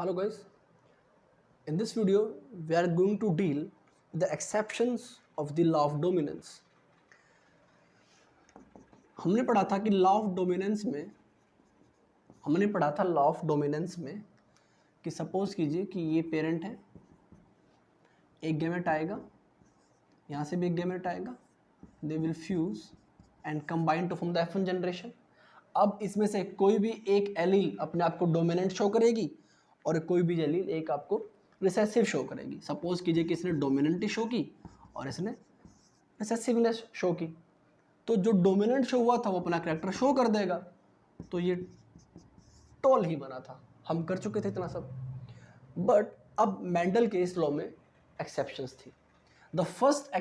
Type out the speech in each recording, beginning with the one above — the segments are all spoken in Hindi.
Hello guys, in this video we are going to deal with the exceptions of the law of dominance. हमने पढ़ा था कि लॉ ऑफ डोमिनेंस में कि सपोज कीजिए कि ये पेरेंट है, एक गैमेट आएगा, यहाँ से भी एक गैमेट आएगा, they will fuse and combine to form the F1 generation. अब इसमें से कोई भी एक एलील अपने आप को डोमिनेंट शो करेगी और कोई भी एलील एक आपको रिसेसिव शो करेगी. सपोज कीजिए कि इसने डोमिनेंट शो की और इसने रिसेसिवनेस शो की, तो जो डोमिनेंट शो हुआ था वो अपना कैरेक्टर शो कर देगा. तो ये टॉल ही बना था, हम कर चुके थे इतना सब. बट अब मेंडल के इस लॉ में एक्सेप्शंस थी. The first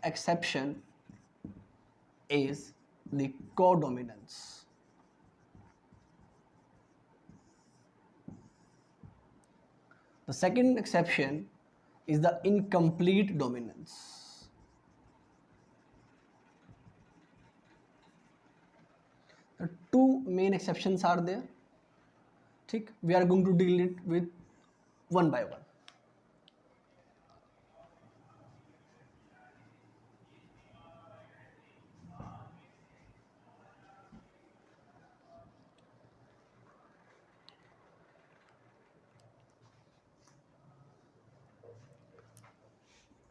exception is the codominance. The second exception is the incomplete dominance. The two main exceptions are there. ठीक, we are going to deal it with one by one.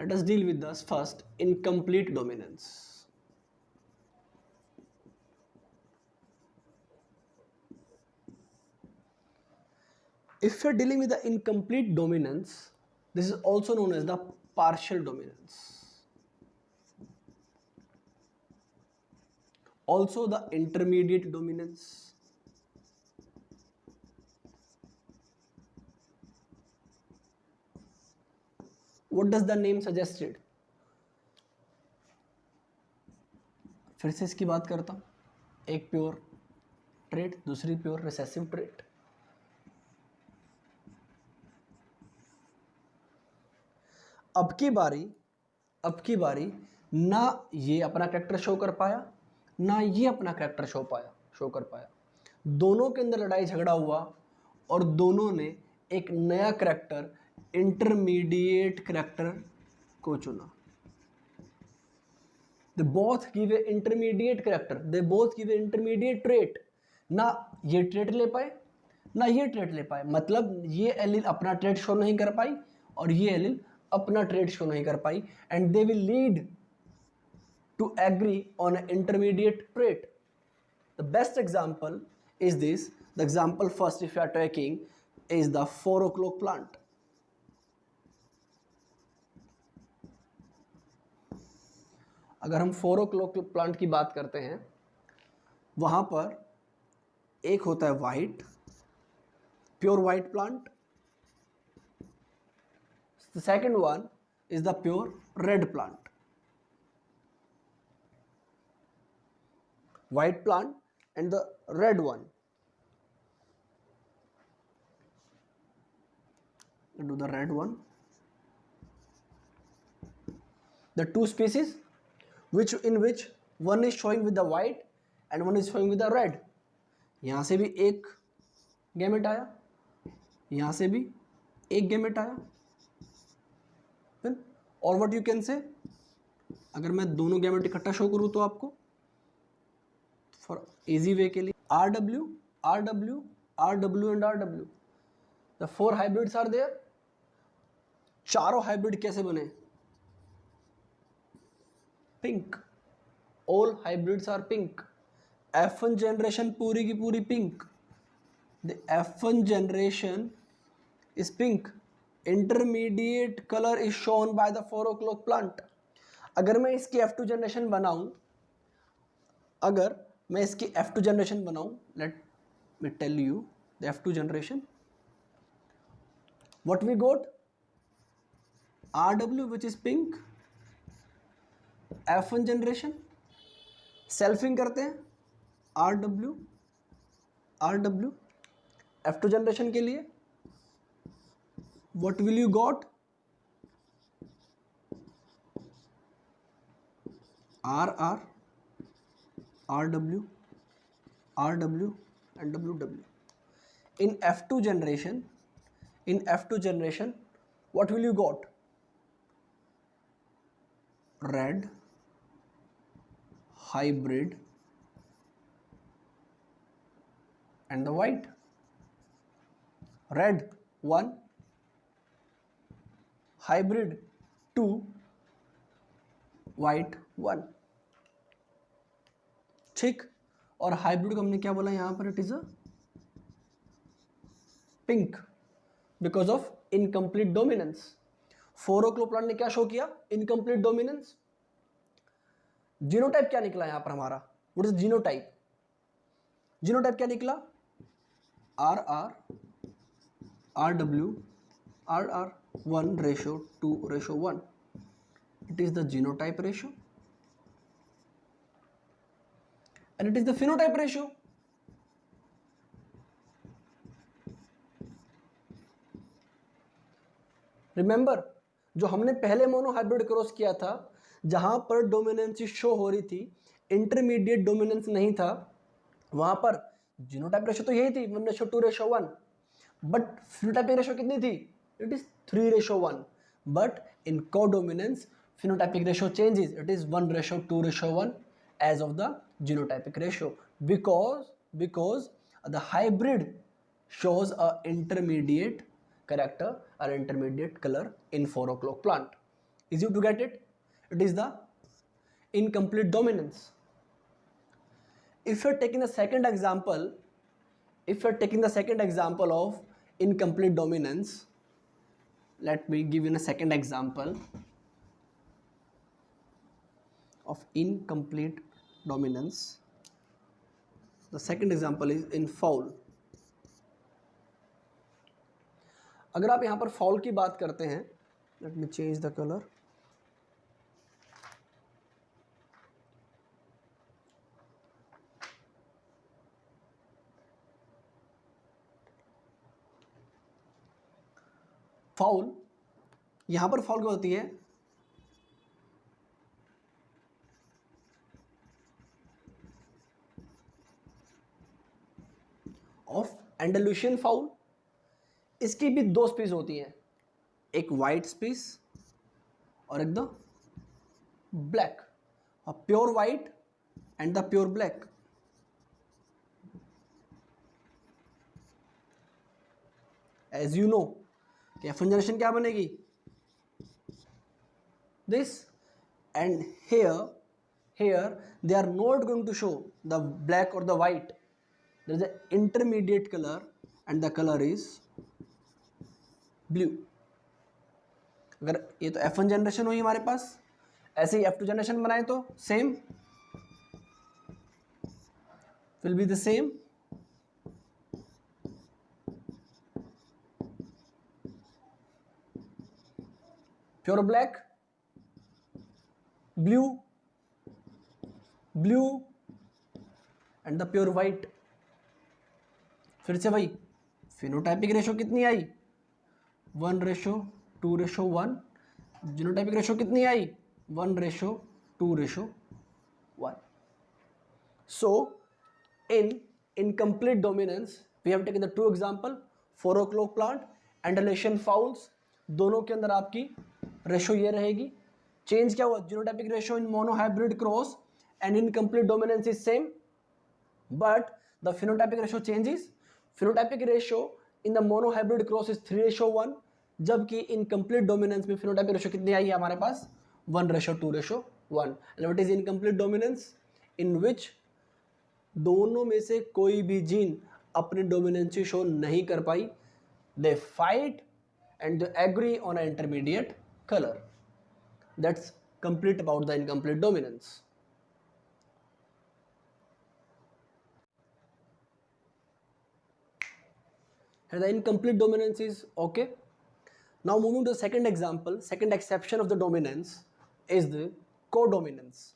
Let us deal with this first, incomplete dominance. If we are dealing with the incomplete dominance, this is also known as the partial dominance. Also the intermediate dominance. What does the name suggested? फिर से इसकी बात करता हूँ. एक प्योर ट्रेट, दूसरी प्योर रिसेसिव ट्रेट. अब की बारी ना ये अपना कैरेक्टर शो कर पाया, ना ये अपना कैरेक्टर शो कर पाया. दोनों के अंदर लड़ाई झगड़ा हुआ और दोनों ने एक नया कैरेक्टर, इंटरमीडिएट कैरेक्टर को चुना. They both give a intermediate character, they both give a intermediate trait. ना ये ट्रेट ले पाए ना ये ट्रेट ले पाए, मतलब ये एलील अपना ट्रेट शो नहीं कर पाई और ये एलील अपना ट्रेट शो नहीं कर पाई, and they will lead to agree on an intermediate trait. The best example is this. The example first, if you are taking, is the 4 o'clock plant. अगर हम 4 o'clock प्लांट की बात करते हैं, वहाँ पर एक होता है white, pure white plant. The second one is the pure red plant. White plant and the red one. Do the red one. The two species in which one is showing with the white and one is showing with the red. यहाँ से भी एक गैमेट आया, यहाँ से भी एक गैमेट आया. और व्हाट यू कैन से, अगर मैं दोनों गैमेट इकट्ठा शो करूँ तो आपको फॉर इजी वे के लिए RW and RW, the 4 hybrids are there. चारों हाइब्रिड कैसे बने? Pink. All hybrids are pink. F1 generation पूरी की पूरी pink. The F1 generation is pink. Intermediate colour is shown by the 4 o'clock plant. अगर मैं इसकी F2 जनरेशन बनाऊं, let me tell you the F2 generation. What we got? RW which is pink. F1 generation selfing करते हैं, RW F2 जनरेशन के लिए what will you got? RR RW and WW. in F2 generation, what will you got? Red, hybrid, and the white. Red 1, hybrid 2, white 1. ठीक, और हाइब्रिड को हमने क्या बोला यहाँ पर? It is a pink because of incomplete dominance. Four o'clock plant ने क्या शो किया? Incomplete dominance. जीनोटाइप क्या निकला यहां पर हमारा? What is genotype? जीनोटाइप क्या निकला? R R R W R R 1:2:1. It is the genotype ratio and it is the phenotype ratio. Remember, जो हमने पहले मोनोहाइब्रिड क्रॉस किया था जहां पर डोमिनेंसी शो हो रही थी, इंटरमीडिएट डोमिनेंस नहीं था, वहां पर जीनोटाइप रेशियो तो यही थी 1:2:1, बट फिनोटाइपिक रेशियो कितनी थी? It is 3:1. But in codominance phenotypic ratio changes. It is 1:2:1 as of the genotypic ratio because the hybrid shows a intermediate character or intermediate color in 4 o'clock plant. Easy to get it? It is the incomplete dominance. If you're taking the second example of incomplete dominance, let me give you a second example of incomplete dominance. The second example is in foul. अगर आप यहां पर फाउल की बात करते हैं, let me change the color. Fowl, यहां पर फाउल क्या होती है? Of Andalusian fowl. इसकी भी 2 स्पीस होती हैं, एक वाइट स्पीस और एक the black. Pure white and the pure black. As you know कि F1 जनरेशन क्या बनेगी? This, and here they are not going to show the black or the white. There is an intermediate color and the color is blue. अगर ये तो F1 जनरेशन हुई हमारे पास, ऐसे ही F2 जनरेशन बनाए तो same will be the same. Pure black, blue and the pure white. फिर से वही फिनोटाइपिक रेशो कितनी आई? 1:2:1. जीनोटाइपिक रेशो कितनी आई? 1:2:1. So in incomplete dominance we have taken the 2 example, 4 o'clock plant, Andalusian fowls. दोनों के अंदर आपकी रेशो ये रहेगी. चेंज क्या हुआ? Genotypic ratio in monohybrid cross and incomplete dominance is same, but the phenotypic ratio changes. Phenotypic ratio in the monohybrid cross is 3:1, जबकि incomplete dominance में phenotypic ratio कितनी आई है हमारे पास? 1:2:1. and what is incomplete dominance? in which दोनों में से कोई भी जीन अपनी डोमिनेंसी शो नहीं कर पाई. they fight and they agree on an intermediate color. That's complete about the incomplete dominance. And the incomplete dominance is okay. Now moving to the second example, second exception of the dominance is the codominance.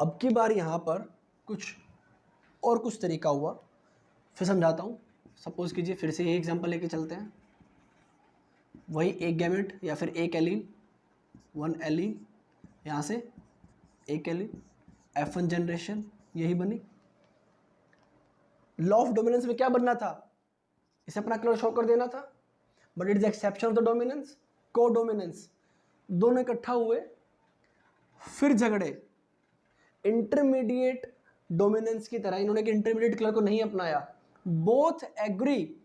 अब की बार यहां पर कुछ और कुछ तरीका हुआ, फिर समझाता हूँ। सपोज कीजिए फिर से ये एग्जांपल लेके चलते हैं, वही एक गैमेट या फिर एक एलील, वन एलील, यहाँ से एक एलील, F1 जनरेशन यही बनी। लॉ ऑफ डोमिनेंस में क्या बनना था, इसे अपना कलर शो कर देना था, but it is exception of the dominance, को डोमिनेंस, दोनों इकट्ठा हुए फिर झगड़े। इंटरमीडिएट डोमिनेंस की तरह इन्होंने इंटरमीडिएट कलर को नहीं अपनाया। Both agree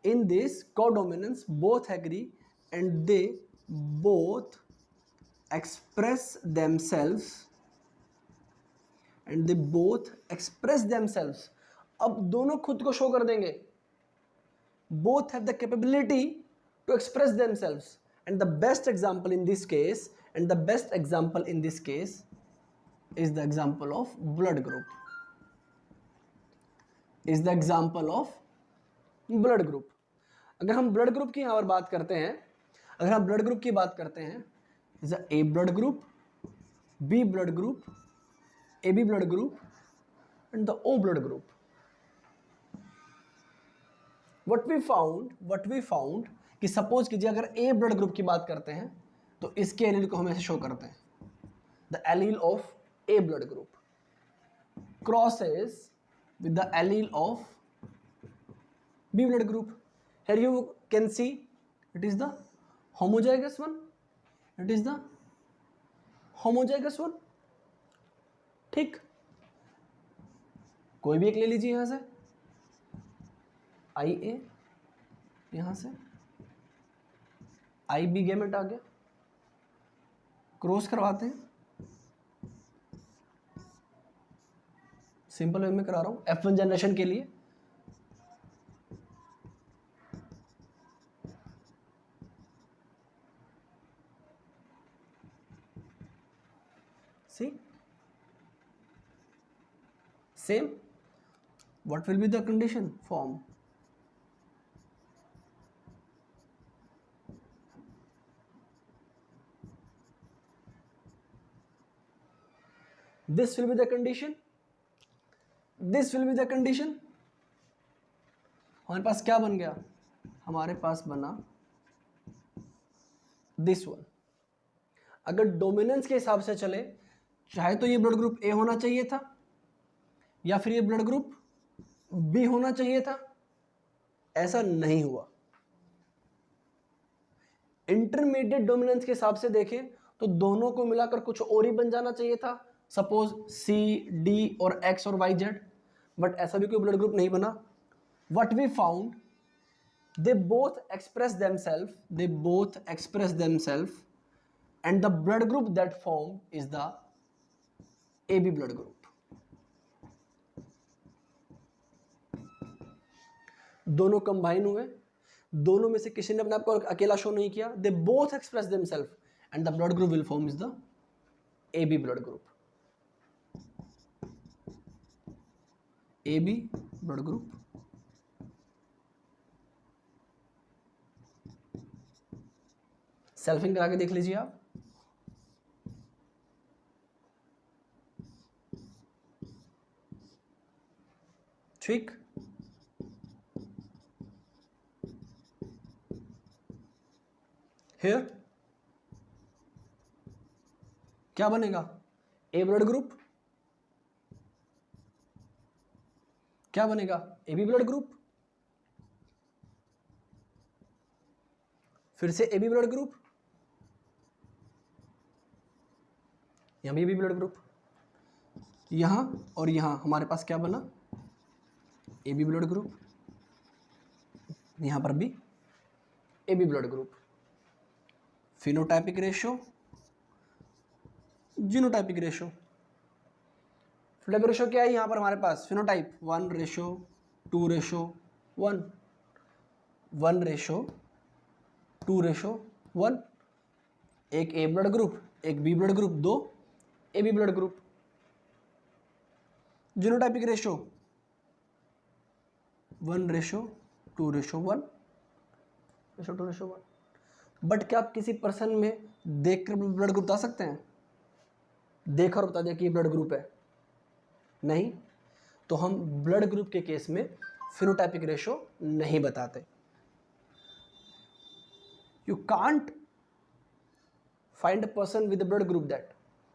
in this codominance, both agree and they both express themselves and they both express themselves. अब दोनों खुद को शो कर देंगे। Both have the capability to express themselves and the best example in this case, and the best example in this case is the example of blood group, is the example of blood group। अगर हम blood group की यहाँ पर बात करते हैं, अगर हम blood group की बात करते हैं, is a A blood group, B blood group, AB blood group and the O blood group। what we found कि सपोज कीजिए अगर A blood group की बात करते हैं तो इसके एलील को हम ऐसे शो करते हैं, the allele of A blood group crosses with the allele of B blood group. Here you can see it is the homozygous one, it is the homozygous one. ठीक, कोई भी एक ले लीजिए यहां से, आई ए, यहां से आई बी गैमेट आ गया, क्रॉस करवाते हैं, सिंपल वे में करा रहा हूं F1 जनरेशन के लिए। सी same, what will be the condition form? This will be the condition, this will be the condition। हमारे पास क्या बन गया, हमारे पास बना दिस वन। अगर डोमिनेंस के हिसाब से चले, चाहे तो ये ब्लड ग्रुप ए होना चाहिए था या फिर ये ब्लड ग्रुप बी होना चाहिए था, ऐसा नहीं हुआ। इंटरमीडिएट डोमिनेंस के हिसाब से देखें तो दोनों को मिलाकर कुछ और ही बन जाना चाहिए था, सपोज सी डी और एक्स और वाई जेड, बट ऐसा भी कोई ब्लड ग्रुप नहीं बना। What we found, they both express themself and the blood group that form is the A B blood group. दोनों कंबाइन हुए, दोनों में से किसी ने अपने आप को अकेला शो नहीं किया, they both express themself and the blood group will form is the A B blood group. A B blood group, selfing करा के देख लीजिए आप। ठीक, हियर क्या बनेगा, ए ब्लड ग्रुप, क्या बनेगा ए बी ब्लड ग्रुप, फिर से ए बी ब्लड ग्रुप, यहां भी ए बी ब्लड ग्रुप, यहां और यहां हमारे पास क्या बना, ए बी ब्लड ग्रुप, यहां पर भी A B blood group. Phenotypic ratio, genotypic ratio. Phenotypic ratio क्या है यहां पर हमारे पास, फिनोटाइप 1:2:1, 1:2:1, एक ए ब्लड ग्रुप, एक B blood group, 2 A B blood group. Genotypic ratio 1:2:1, 1:2:1। But क्या आप किसी पर्सन में देखकर ब्लड ग्रुप बता सकते हैं, देखकर बता दिया कि ये ब्लड ग्रुप है, नहीं, तो हम ब्लड ग्रुप के केस में फिनोटाइपिक रेशो नहीं बताते। You can't find a person with blood group that,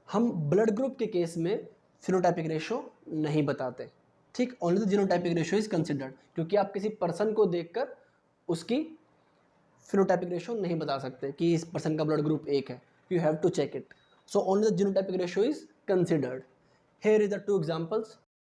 हम ब्लड ग्रुप के केस में फिनोटाइपिक रेशो नहीं बताते, ठीक। Only the genotypic ratio is considered, क्योंकि आप किसी पर्सन को देखकर उसकी फिनोटाइपिक रेशो नहीं बता सकते कि इस पर्सन का ब्लड ग्रुप एक है, you have to check it. So only the genotypic ratio is considered. Here is the two examples.